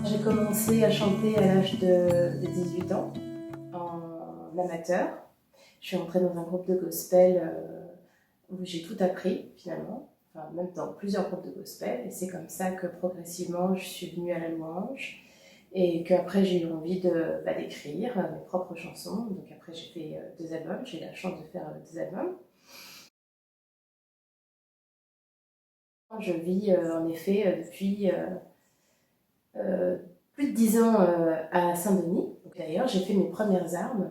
J'ai commencé à chanter à l'âge de 18 ans, en amateur. Je suis entrée dans un groupe de gospel où j'ai tout appris finalement, enfin, même dans plusieurs groupes de gospel. Et c'est comme ça que progressivement je suis venue à la louange et qu'après j'ai eu envie d'écrire mes propres chansons. Donc après j'ai fait 2 albums, j'ai eu la chance de faire 2 albums. Je vis en effet depuis plus de 10 ans à Saint-Denis. D'ailleurs, j'ai fait mes premières armes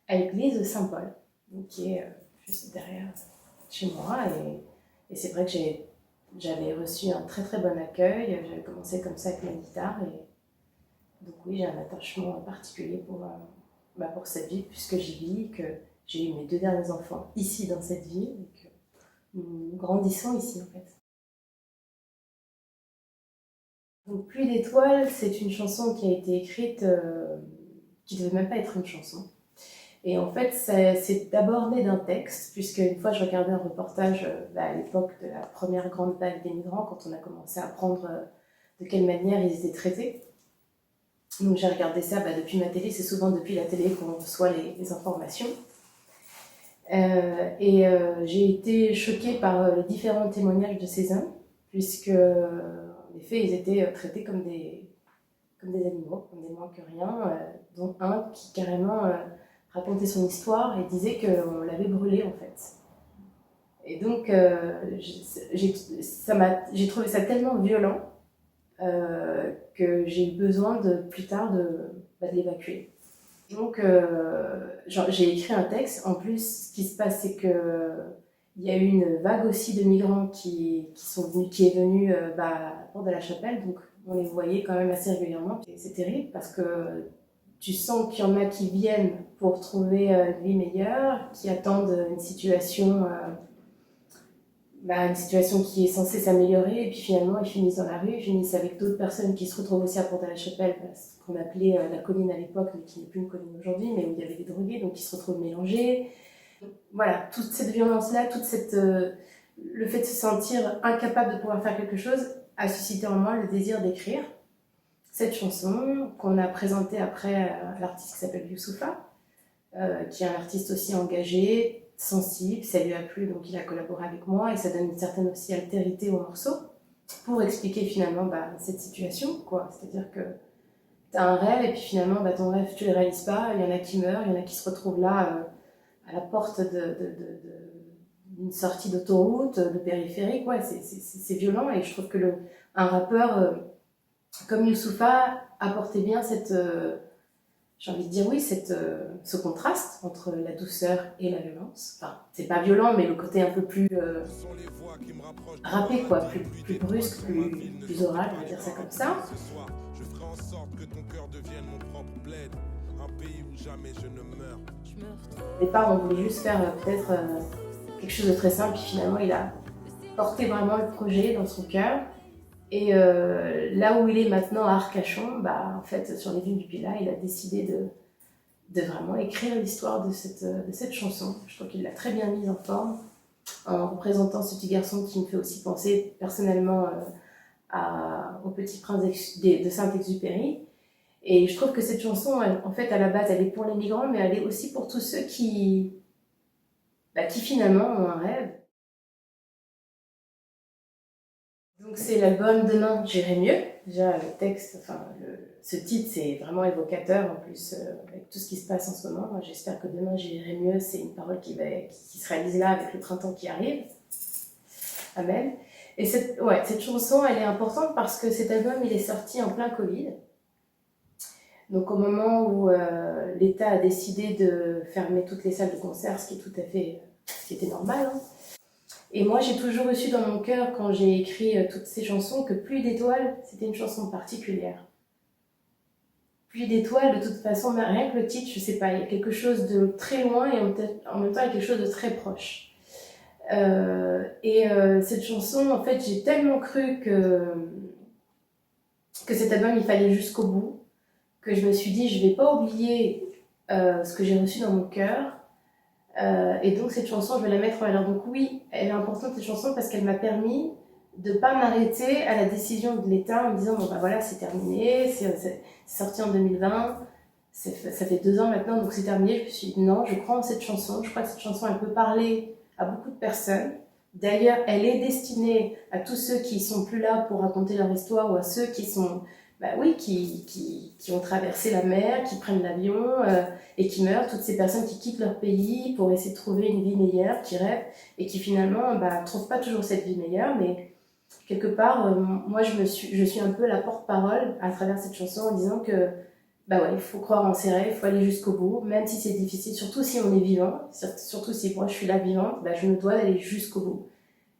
à l'église Saint-Paul, qui est juste derrière chez moi. Et c'est vrai que j'avais reçu un très très bon accueil. J'avais commencé comme ça avec ma guitare. Et donc oui, j'ai un attachement particulier pour cette ville, puisque j'y vis, que j'ai eu mes 2 derniers enfants ici dans cette ville, et que nous grandissons ici en fait. Donc Pluie d'étoiles, c'est une chanson qui a été écrite, qui ne devait même pas être une chanson. Et en fait, c'est d'abord né d'un texte, puisque une fois je regardais un reportage à l'époque de la première grande vague des migrants, quand on a commencé à apprendre de quelle manière ils étaient traités. Donc j'ai regardé ça depuis ma télé, c'est souvent depuis la télé qu'on reçoit les informations. J'ai été choquée par les différents témoignages de ces hommes, puisque en effet ils étaient traités comme des animaux, comme des moins que rien, dont un qui carrément racontait son histoire et disait qu'on l'avait brûlé en fait. Et donc j'ai trouvé ça tellement violent que j'ai eu besoin plus tard de l'évacuer. Donc j'ai écrit un texte. En plus, ce qui se passe, c'est que il y a eu une vague aussi de migrants qui est venue à Port-de-la-Chapelle, donc on les voyait quand même assez régulièrement. Et c'est terrible parce que tu sens qu'il y en a qui viennent pour trouver une vie meilleure, qui attendent une situation qui est censée s'améliorer, et puis finalement ils finissent dans la rue, ils finissent avec d'autres personnes qui se retrouvent aussi à Port-de-la-Chapelle, ce qu'on appelait la colline à l'époque, mais qui n'est plus une colline aujourd'hui, mais où il y avait des drogués, donc ils se retrouvent mélangés. Voilà, toute cette violence-là, le fait de se sentir incapable de pouvoir faire quelque chose, a suscité en moi le désir d'écrire cette chanson qu'on a présentée après à l'artiste qui s'appelle Youssoupha, qui est un artiste aussi engagé, sensible, ça lui a plu, donc il a collaboré avec moi et ça donne une certaine aussi altérité au morceau pour expliquer finalement cette situation, quoi. C'est-à-dire que tu as un rêve et puis finalement ton rêve tu le réalises pas, il y en a qui meurent, il y en a qui se retrouvent là à la porte d'une sortie d'autoroute, de périphérique, ouais, c'est violent et je trouve que un rappeur comme Youssoupha apportait bien j'ai envie de dire oui, ce contraste entre la douceur et la violence. Enfin, c'est pas violent, mais le côté un peu plus râpé, quoi, plus brusque, plus oral, on va dire ça comme ça. Je ferai en sorte que ton cœur devienne mon propre bled, un pays où jamais je ne meurs. Au départ, on voulait juste faire peut-être quelque chose de très simple, puis finalement, il a porté vraiment le projet dans son cœur. Et là où il est maintenant à Arcachon, en fait, sur les dunes du Pilat, il a décidé de vraiment écrire l'histoire de cette chanson. Je trouve qu'il l'a très bien mise en forme, en représentant ce petit garçon qui me fait aussi penser personnellement au Petit Prince de Saint-Exupéry. Et je trouve que cette chanson, en fait, à la base, elle est pour les migrants, mais elle est aussi pour tous ceux qui finalement ont un rêve. Donc c'est l'album Demain j'irai mieux. Déjà le texte, ce titre c'est vraiment évocateur en plus avec tout ce qui se passe en ce moment. Moi, j'espère que Demain j'irai mieux, c'est une parole qui se réalise là avec le printemps qui arrive. Amen. Et cette chanson elle est importante parce que cet album il est sorti en plein Covid. Donc au moment où l'État a décidé de fermer toutes les salles de concert, ce qui était normal, hein. Et moi, j'ai toujours reçu dans mon cœur, quand j'ai écrit toutes ces chansons, que Pluie d'étoiles, c'était une chanson particulière. Pluie d'étoiles, de toute façon, rien que le titre, je sais pas, il y a quelque chose de très loin et en même temps, il y a quelque chose de très proche. Cette chanson, en fait, j'ai tellement cru que cet album, il fallait jusqu'au bout, que je me suis dit, je vais pas oublier ce que j'ai reçu dans mon cœur. Et donc cette chanson, je vais la mettre en valeur. Donc oui, elle est importante cette chanson parce qu'elle m'a permis de pas m'arrêter à la décision de l'État en me disant bon bah voilà c'est terminé, c'est sorti en 2020, ça fait 2 ans maintenant donc c'est terminé. Je me suis dit non, je crois en cette chanson, je crois que cette chanson elle peut parler à beaucoup de personnes. D'ailleurs elle est destinée à tous ceux qui sont plus là pour raconter leur histoire ou à ceux qui sont bah oui qui ont traversé la mer, qui prennent l'avion et qui meurent, toutes ces personnes qui quittent leur pays pour essayer de trouver une vie meilleure, qui rêvent et qui finalement bah trouvent pas toujours cette vie meilleure, mais quelque part, moi je suis un peu la porte-parole à travers cette chanson en disant que bah ouais, il faut croire en ses rêves, il faut aller jusqu'au bout, même si c'est difficile, surtout si on est vivant, surtout si moi je suis là vivante, bah je me dois d'aller jusqu'au bout.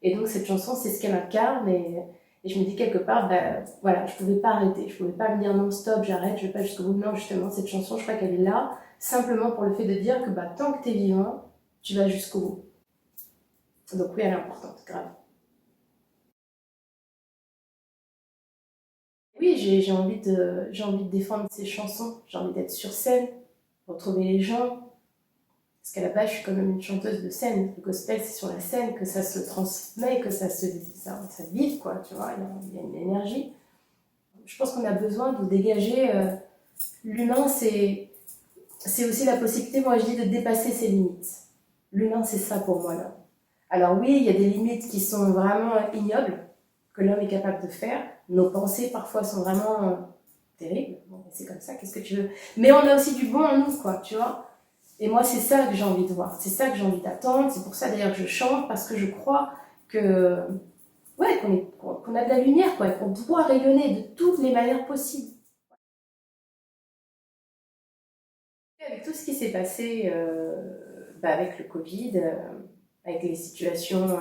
Et donc cette chanson, c'est ce qu'elle incarne et je me dis quelque part, bah voilà, je pouvais pas arrêter, je pouvais pas me dire non stop, j'arrête, je vais pas jusqu'au bout. Non, justement, cette chanson, je crois qu'elle est là simplement pour le fait de dire que bah tant que t'es vivant, tu vas jusqu'au bout. Donc oui, elle est importante, grave. Oui, j'ai envie de défendre ces chansons, j'ai envie d'être sur scène, retrouver les gens, parce qu'à la base, je suis quand même une chanteuse de scène. Le gospel, c'est sur la scène que ça se transmet, que ça vive, quoi, tu vois, il y a une énergie. Je pense qu'on a besoin de dégager l'humain, c'est aussi la possibilité, moi je dis, de dépasser ses limites. L'humain, c'est ça pour moi, là. Alors oui, il y a des limites qui sont vraiment ignobles, que l'homme est capable de faire. Nos pensées, parfois, sont vraiment terribles. Bon, c'est comme ça, qu'est-ce que tu veux? Mais on a aussi du bon en nous, quoi, tu vois. Et moi, c'est ça que j'ai envie de voir. C'est ça que j'ai envie d'attendre. C'est pour ça, d'ailleurs, que je chante, parce que je crois que, ouais, qu'on a de la lumière, quoi, et qu'on doit rayonner de toutes les manières possibles. Avec tout ce qui s'est passé bah, avec le Covid, avec les situations,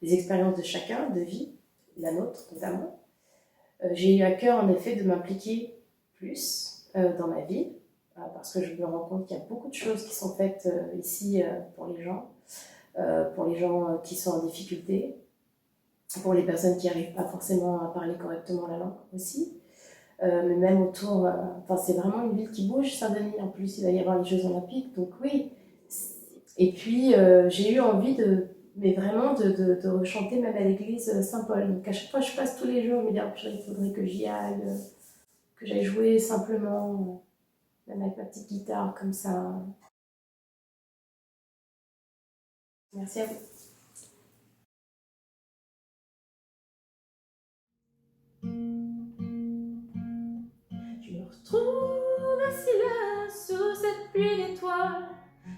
les expériences de chacun, de vie, la nôtre notamment, j'ai eu à cœur en effet de m'impliquer plus dans ma vie, parce que je me rends compte qu'il y a beaucoup de choses qui sont faites ici pour les gens qui sont en difficulté, pour les personnes qui n'arrivent pas forcément à parler correctement la langue aussi. Mais même autour, enfin c'est vraiment une ville qui bouge, Saint-Denis, en plus il va y avoir les Jeux Olympiques, donc oui. Et puis j'ai eu envie mais vraiment de rechanter même à l'église Saint-Paul. Donc à chaque fois je passe tous les jours, je me dis, oh, il faudrait que j'y aille, que j'aille jouer simplement, même avec ma petite guitare comme ça. Merci à vous. Je me retrouve assis là, sous cette pluie d'étoiles.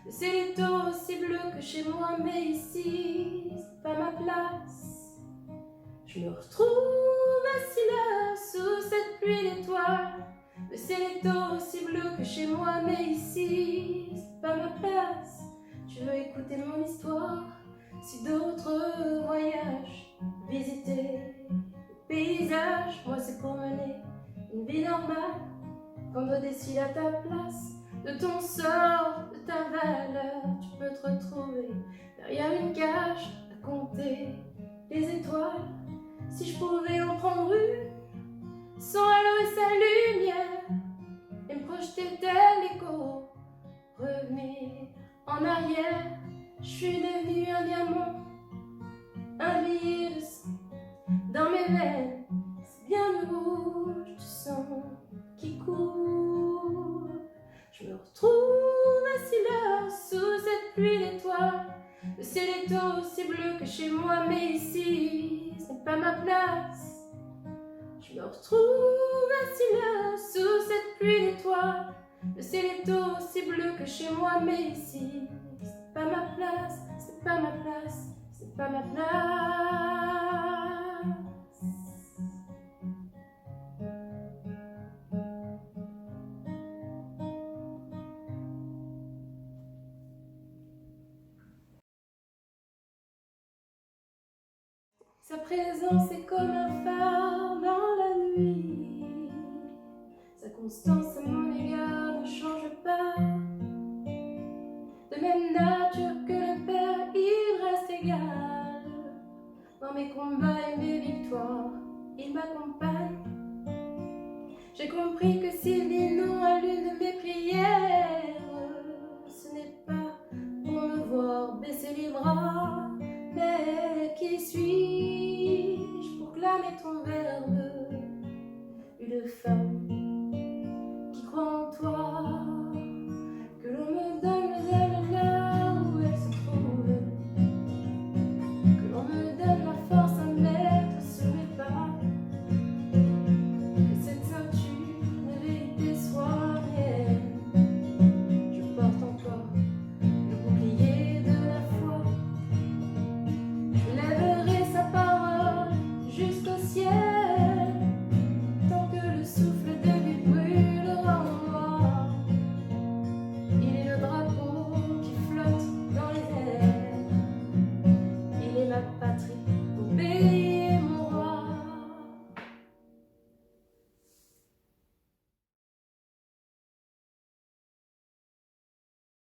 Le ciel est aussi bleu que chez moi, mais ici, c'est pas ma place. Je me retrouve assis là, sous cette pluie d'étoiles. Le ciel est aussi bleu que chez moi, mais ici, c'est pas ma place. Tu veux écouter mon histoire? Si d'autres voyagent, visiter le paysage, moi c'est pour mener une vie normale. Quand on décide à ta place de ton sort, de ta valeur, tu peux te retrouver derrière une cage à compter les étoiles. Si je pouvais en prendre une, son halo et sa lumière, et me projeter tel l'écho, revenir en arrière. Je suis devenue un diamant, un billet de sang dans mes veines. C'est bien de rouge du sang qui coule. Je me retrouve assis là, sous cette pluie d'étoiles. Le ciel est aussi bleu que chez moi, mais ici, ce n'est pas ma place. Je me retrouve assis là, sous cette pluie d'étoiles. Le ciel est aussi bleu que chez moi, mais ici, c'est pas ma place, c'est pas ma place, c'est pas ma place. Sa présence est comme un phare dans la nuit. Sa constance à mon égard ne change pas. De même nature que le Père, il reste égal. Dans mes combats et mes victoires, il m'accompagne. J'ai compris que s'il dit non à l'une de mes prières, ce n'est pas pour me voir baisser les bras, mais qui suis-je est ton verbe, une femme